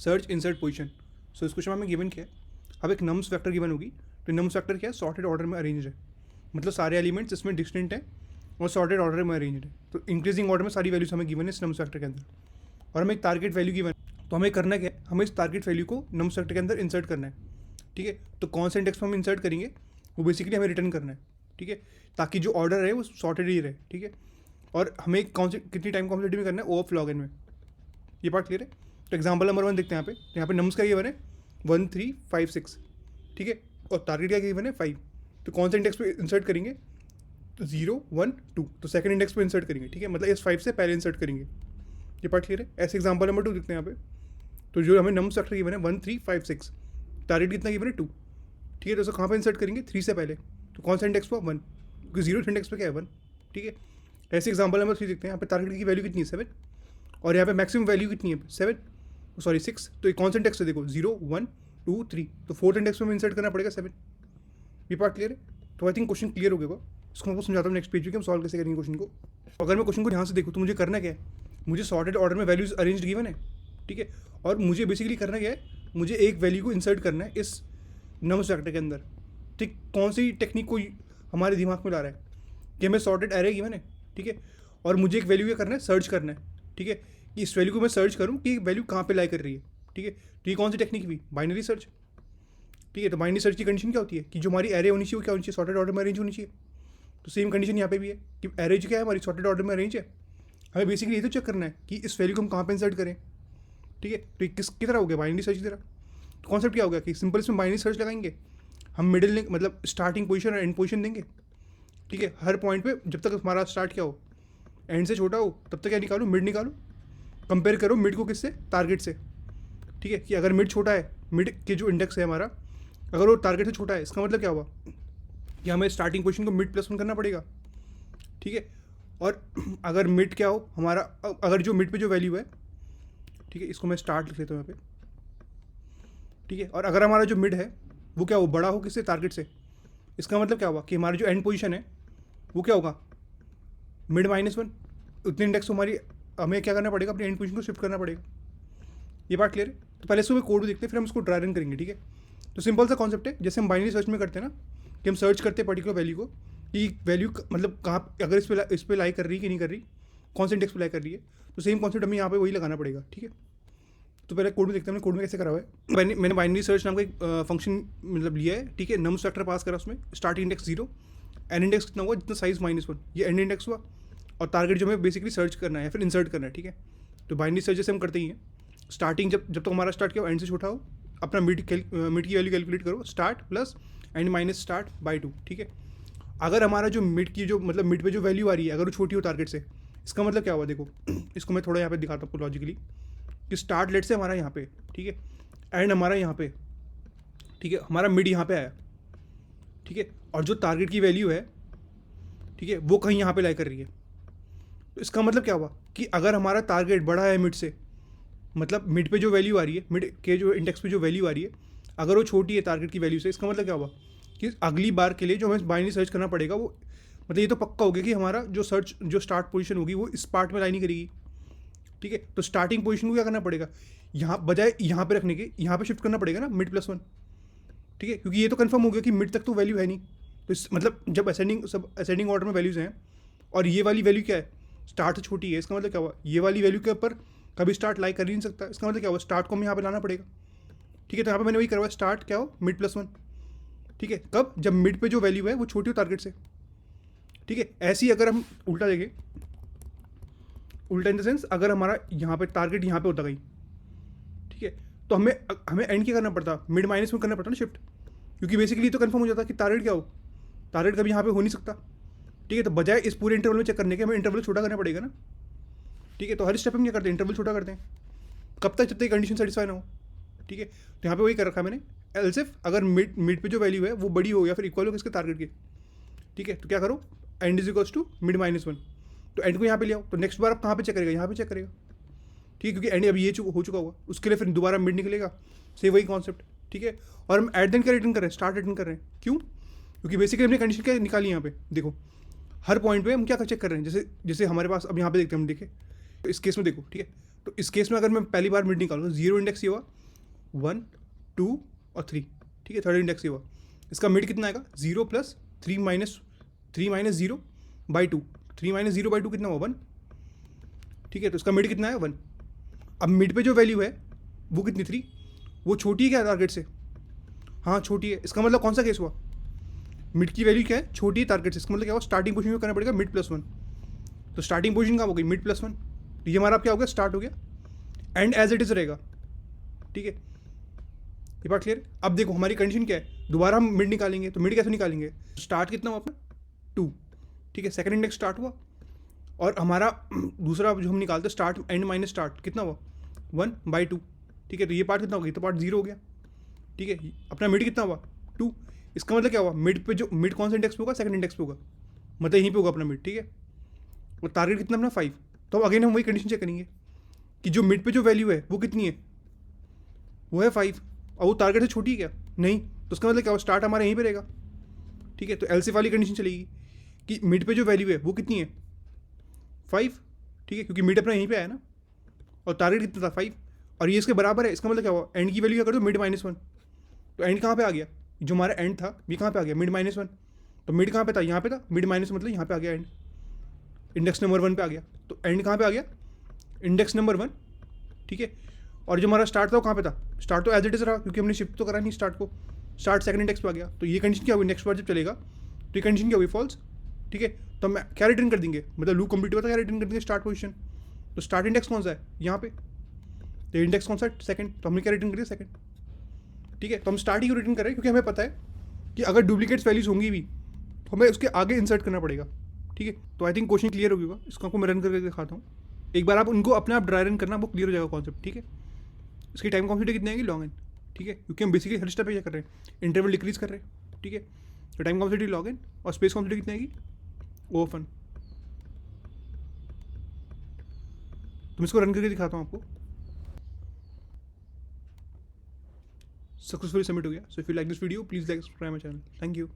Search insert position. सो इस question में हमें गिवन क्या है, अब एक नम्स फैक्टर गिवन होगी, तो नम्स फैक्टर क्या है, सॉर्टेड ऑर्डर में अरेंज है, मतलब सारे एलिमेंट्स इसमें डिस्टिंक्ट हैं और सॉर्टेड ऑर्डर में अरेंज है। तो इंक्रीजिंग ऑर्डर में सारी वैल्यूज हमें गिवन है इस नम्स फैक्टर के अंदर, और हमें एक टारगेट वैल्यू गिवन है। तो हमें करना क्या है, हमें इस टारगेट वैल्यू को नम्स फैक्टर के अंदर इंसर्ट करना है, ठीक है। तो कौन से इंडेक्स में हम इंसर्ट करेंगे वो बेसिकली हमें रिटर्न करना है, ठीक है, ताकि जो ऑर्डर रहे वो सॉर्टेड ही रहे, ठीक है। और हमें कौन से कितनी टाइम कॉम्प्लेक्सिटी में करना है, ओफ लॉग एन में। ये पार्ट क्लियर है। तो एग्जाम्पल नंबर 1 देखते हैं यहाँ पे नम्स का गिवन है 1 3 5 6, ठीक है, और टारगेट क्या गिवन है 5। तो कौन से इंडेक्स पे इंसर्ट करेंगे, तो 0 1 2, तो सेकंड इंडेक्स पे इंसर्ट करेंगे, ठीक है, मतलब इस 5 से पहले इंसर्ट करेंगे। ये पार्ट क्लियर है। ऐसे एग्जाम्पल नंबर 2 देखते हैं यहाँ पे, तो जो हमें नम्स फैक्टर गिवन है 1 3 5 6, टारगेट कितना गिवन है 2, ठीक है। तो उसको कहाँ पे इंसर्ट करेंगे, 3 से पहले, तो कौन सा इंडेक्स हुआ 1, क्योंकि 0 इंडेक्स पे क्या है 1, ठीक है। ऐसे एग्जाम्पल नंबर 3 देखते हैं, यहाँ पे टारगेट की वैल्यू कितनी है 7, और यहाँ पे मैक्सिमम वैल्यू कितनी है 7, सॉरी 6। तो ये कौन सा इंडेक्स है, देखो 0 1 2 3, तो फोर्थ इंडेक्स में इंसर्ट करना पड़ेगा 7। ये पार्ट क्लियर है। तो आई थिंक क्वेश्चन क्लियर हो गया। इसको मैं आपको समझाता हूँ नेक्स्ट पेज कि हम सॉल्व कैसे करेंगे क्वेश्चन को। अगर मैं क्वेश्चन को ध्यान से देखूँ तो मुझे करना क्या है, मुझे सॉर्टेड ऑर्डर में वैल्यूज अरेंज गिवन है, ठीक है, और मुझे बेसिकली करना क्या है, मुझे एक वैल्यू को इंसर्ट करना है इस नम्स फैक्टर के अंदर, ठीक। कौन सी टेक्निक को हमारे दिमाग में ला रहा है कि हमें सॉर्टेड एरे गिवन है, ठीक है, और मुझे एक वैल्यू क्या करना है, सर्च करना है, ठीक है, कि इस वैल्यू को मैं सर्च करूँ कि वैल्यू कहाँ पे लाई कर रही है, ठीक है। तो ये कौन सी टेक्निक हुई, बाइनरी सर्च, ठीक है। तो बाइनरी सर्च की कंडीशन क्या होती है कि जो हमारी एरे होनी चाहिए वो क्या होनी चाहिए, सॉर्टेड ऑर्डर में अरेंज होनी चाहिए। तो सेम कंडीशन यहाँ पे भी है कि एरे जो क्या है हमारी सॉर्टेड ऑर्डर में अरेंज है। हमें बेसिकली ये तो चेक करना है कि इस वैल्यू को हम कहाँ पे इंसर्ट करें, ठीक है। तो किस तरह हो गया, बाइनरी सर्च की तरह। तो कॉन्सेप्ट क्या हो गया कि सिंपल इसमें बाइनरी सर्च लगाएंगे, हम मिडिल लिंक मतलब स्टार्टिंग पोजीशन और एंड पोजीशन देंगे, ठीक है। हर पॉइंट पे जब तक हमारा स्टार्ट क्या हो, एंड से छोटा हो, तब तक क्या निकालो, मिड निकालो। कंपेयर करो मिड को किससे, टारगेट से, ठीक है, कि अगर मिड छोटा है, मिड के जो इंडेक्स है हमारा, अगर वो टारगेट से छोटा है, इसका मतलब क्या हुआ कि हमें स्टार्टिंग पोजीशन को मिड +1 करना पड़ेगा, ठीक है। और अगर मिड क्या हो हमारा, अगर जो मिड पे जो वैल्यू है, ठीक है, इसको मैं स्टार्ट लिख लेता हूँ यहाँ पे, ठीक है, और अगर हमारा जो मिड है वो क्या हो, बड़ा हो किससे, टारगेट से, इसका मतलब क्या हुआ कि हमारा जो एंड पोजीशन है वो क्या होगा, मिड -1। उतने इंडेक्स हमारी हमें क्या करना पड़ेगा, अपनी एंड पोजीशन को शिफ्ट करना पड़ेगा। ये बात क्लियर है। तो पहले इसको कोड देखते हैं, फिर हम इसको ड्राई रन करेंगे, ठीक है। तो सिंपल सा कॉन्सेप्ट है, जैसे हम बाइनरी सर्च में करते हैं ना, कि हम सर्च करते हैं पर्टिकुलर वैल्यू को, कि वैल्यू मतलब कहाँ, अगर इस पर लाई कर रही है कि नहीं कर रही, कौन से इंडेक्स पे लाई कर रही है, तो सेम कॉन्सेप्ट हमें यहाँ पे वही लगाना पड़ेगा, ठीक है। तो पहले कोड में देखते हैं, हमने कोड में कैसे करा हुआ है। मैंने बाइनरी सर्च नाम का एक फंक्शन मतलब लिया है, ठीक है, नम्स फैक्टर पास करा उसमें, स्टार्टिंग इंडेक्स 0, एंड इंडेक्स कितना हुआ, जितना साइज -1, ये एंड इंडेक्स हुआ, और टारगेट जो हमें बेसिकली सर्च करना है या फिर इंसर्ट करना है, ठीक है। तो बाइनरी सर्च जैसे हम करते ही हैं, स्टार्टिंग जब तक हमारा स्टार्ट किया एंड से छोटा हो, अपना मिड की वैल्यू कैलकुलेट करो, स्टार्ट प्लस एंड -start/2, ठीक है। अगर हमारा जो मिड की जो मतलब मिड पे जो वैल्यू आ रही है अगर वो छोटी हो टारगेट से, इसका मतलब क्या हुआ, देखो इसको मैं थोड़ा यहाँ पे दिखाता हूँ आपको लॉजिकली, कि स्टार्ट लेट से हमारा यहाँ पे, ठीक है, एंड हमारा यहाँ पे, ठीक है, हमारा मिड यहाँ पे आया, ठीक है, और जो टारगेट की वैल्यू है, ठीक है, वो कहीं यहाँ पे लाई कर रही है। तो इसका मतलब क्या हुआ कि अगर हमारा टारगेट बड़ा है मिड से, मतलब मिड पे जो वैल्यू आ रही है, मिड के जो इंडेक्स पे जो वैल्यू आ रही है, अगर वो छोटी है टारगेट की वैल्यू से, इसका मतलब क्या हुआ कि अगली बार के लिए जो हमें बाइनरी सर्च करना पड़ेगा वो मतलब ये तो पक्का हो गया कि हमारा जो सर्च जो स्टार्ट पोजीशन होगी वो इस पार्ट में लाई नहीं करेगी, ठीक है। तो स्टार्टिंग पोजीशन को क्या करना पड़ेगा, यहाँ बजाय यहाँ पे रखने के यहाँ पे शिफ्ट करना पड़ेगा ना, मिड +1, ठीक है, क्योंकि ये तो कंफर्म हो गया कि मिड तक तो वैल्यू है नहीं। तो इस मतलब जब असेंडिंग ऑर्डर में वैल्यूज़ हैं और ये वाली वैल्यू क्या है, स्टार्ट से छोटी है, इसका मतलब क्या हुआ, ये वाली वैल्यू के ऊपर कभी स्टार्ट लाई कर ही नहीं सकता। इसका मतलब क्या हुआ, स्टार्ट को हमें यहाँ पे लाना पड़ेगा, ठीक है। तो यहाँ पे मैंने वही करवाया, स्टार्ट क्या हो, मिड +1, ठीक है। कब, जब मिड पे जो वैल्यू है वो छोटी हो टारगेट से, ठीक है। ऐसे ही अगर हम उल्टा देखें, उल्टा इन द सेंस अगर हमारा यहाँ पे टारगेट यहाँ पे होता कहीं, ठीक है, तो हमें एंड क्या करना पड़ता, मिड -1 करना पड़ता ना शिफ्ट, क्योंकि बेसिकली तो कंफर्म हो जाता कि टारगेट क्या हो, टारगेट कभी यहाँ पे हो नहीं सकता, ठीक है। तो बजाय इस पूरे इंटरवल में चेक करने के हमें इंटरवल छोटा करना पड़ेगा ना, ठीक है। तो हर स्टेप में क्या करते हैं, इंटरवल छोटा करते हैं, कब तक, जब तक कंडीशन सेटिस्फाई ना हो, ठीक है। तो यहाँ पे वही कर रखा है मैंने, एल्स इफ अगर मिड पे जो वैल्यू है वो बड़ी हो या फिर इक्वल हो किसके, टारगेट के, ठीक है। तो क्या करो, end is equals to mid -1, तो एंड को यहाँ पे ले आओ, तो नेक्स्ट बार आप कहाँ पे चेक करेगा, यहाँ पे चेक करेगा, ठीक है, क्योंकि एंड अभी ये हो चुका होगा, उसके लिए फिर दोबारा मिड निकलेगा, से वही कॉन्सेप्ट, ठीक है। और हम एट देन क्या रिटर्न कर रहे हैं, स्टार्ट रिटर्न कर रहे हैं, क्यों, क्योंकि बेसिकली हमने कंडीशन क्या निकाली यहाँ पे, देखो हर पॉइंट पे हम क्या चेक कर रहे हैं, जैसे हमारे पास अब यहाँ पे देखते हैं, हम देखें तो इस केस में देखो, ठीक है, तो इस केस में अगर मैं पहली बार मिड निकालूँ तो 0 इंडेक्स ये हुआ, 1 2 और 3, ठीक है, थर्ड इंडेक्स ये हुआ। इसका मिड कितना आएगा, 0 plus 3 minus 0 by 2, 3 minus 0 by 2 कितना हुआ, 1, ठीक है। तो इसका मिड कितना है, 1। अब मिड पे जो वैल्यू है वो कितनी, 3, वो छोटी है क्या टारगेट से, हाँ छोटी है। इसका मतलब कौन सा केस हुआ, मिड की वैल्यू क्या है, छोटी है टारगेट से, इसका मतलब क्या हुआ, स्टार्टिंग पोजीशन में करना पड़ेगा मिड प्लस 1। तो स्टार्टिंग पोजीशन कहाँ हो गई, मिड प्लस 1, तो ये हमारा क्या हो गया, स्टार्ट हो गया, एंड एज इट इज रहेगा, ठीक है। ये बात क्लियर। अब देखो हमारी कंडीशन क्या है, दोबारा हम मिड निकालेंगे, तो मिड कैसे निकालेंगे, स्टार्ट कितना हुआ अपना, 2, ठीक है, सेकंड इंडेक्स स्टार्ट हुआ, और हमारा दूसरा जो हम निकालते स्टार्ट एंड माइनस स्टार्ट कितना हुआ, 1 बाई 2, ठीक है। तो ये पार्ट कितना हो गया, तो पार्ट 0 हो गया, ठीक है। अपना मिड कितना हुआ, 2। इसका मतलब क्या हुआ, मिड पे जो मिड कौन सा इंडेक्स पे होगा, सेकंड इंडेक्स पे होगा, मतलब यहीं पे होगा अपना मिड, ठीक है। और टारगेट कितना अपना 5। तो अगेन हम वही कंडीशन चेक करेंगे कि जो मिड पे जो वैल्यू है वो कितनी है, वो है 5, और वो टारगेट से छोटी है क्या, नहीं। तो उसका मतलब क्या हुआ, स्टार्ट हमारा यहीं पे रहेगा, ठीक है। तो एलसीएफ वाली कंडीशन चलेगी कि मिड पे जो वैल्यू है वो कितनी है, 5, ठीक है, क्योंकि मिड अपना यहीं पे आया ना, और टारगेट कितना था, 5, और ये इसके बराबर है। इसका मतलब क्या हुआ, एंड की वैल्यू क्या कर दो, मिड -1। तो एंड कहाँ पे आ गया, जो हमारा एंड था ये कहाँ पे आ गया, मिड -1। तो मिड कहाँ पे था, यहाँ पे था, मिड माइनस मतलब यहाँ पे आ गया एंड, इंडेक्स नंबर 1 पे आ गया। तो एंड कहाँ पे आ गया, इंडेक्स नंबर 1, ठीक है। और जो हमारा स्टार्ट था वो कहाँ पे था, स्टार्ट तो एज इट इज रहा, क्योंकि हमने शिफ्ट तो करा नहीं स्टार्ट को, स्टार्ट सेकंड इंडेक्स पे आ गया। तो ये कंडीशन क्या हुई, नेक्स्ट बार जब चलेगा तो ये कंडीशन क्या हुई, फॉल्स, ठीक है। तो हम क्या रिटर्न कर देंगे, मतलब लूप कंप्लीट हुआ था, क्या रिटर्न कर देंगे, स्टार्ट पोजीशन। तो स्टार्ट इंडेक्स कौन सा है, यहाँ पे, तो इंडेक्स कौन सा है, सेकंड, तो हमने क्या रिटर्न करिए, सेकंड, ठीक है। तो हम स्टार्ट ही क्यों रिटर्न कर रहे हैं, क्योंकि हमें पता है कि अगर डुप्लीकेट्स वैल्यूज होंगी भी तो हमें उसके आगे इंसर्ट करना पड़ेगा, ठीक है। तो आई थिंक क्वेश्चन क्लियर हो गया, इसको आपको मैं रन करके दिखाता हूँ। एक बार आप उनको अपने आप ड्राई रन करना, वो क्लियर हो जाएगा कॉन्सेप्ट, ठीक है। इसकी टाइम कॉम्प्लेक्सिटी कितनी आएगी, लॉग एन, ठीक है, क्योंकि हम बेसिकली हर स्टेप पे क्या कर रहे हैं, इंटरवल डिक्रीज कर रहे हैं, ठीक है। तो टाइम कॉम्प्लेक्सिटी लॉग एन, और स्पेस कॉम्प्लेक्सिटी कितनी आएगी, ओपन। तो मैं इसको रन करके दिखाता हूँ आपको। सक्सेसफुली सबमिट हो गया। So if you like this video please like subscribe my channel, thank you.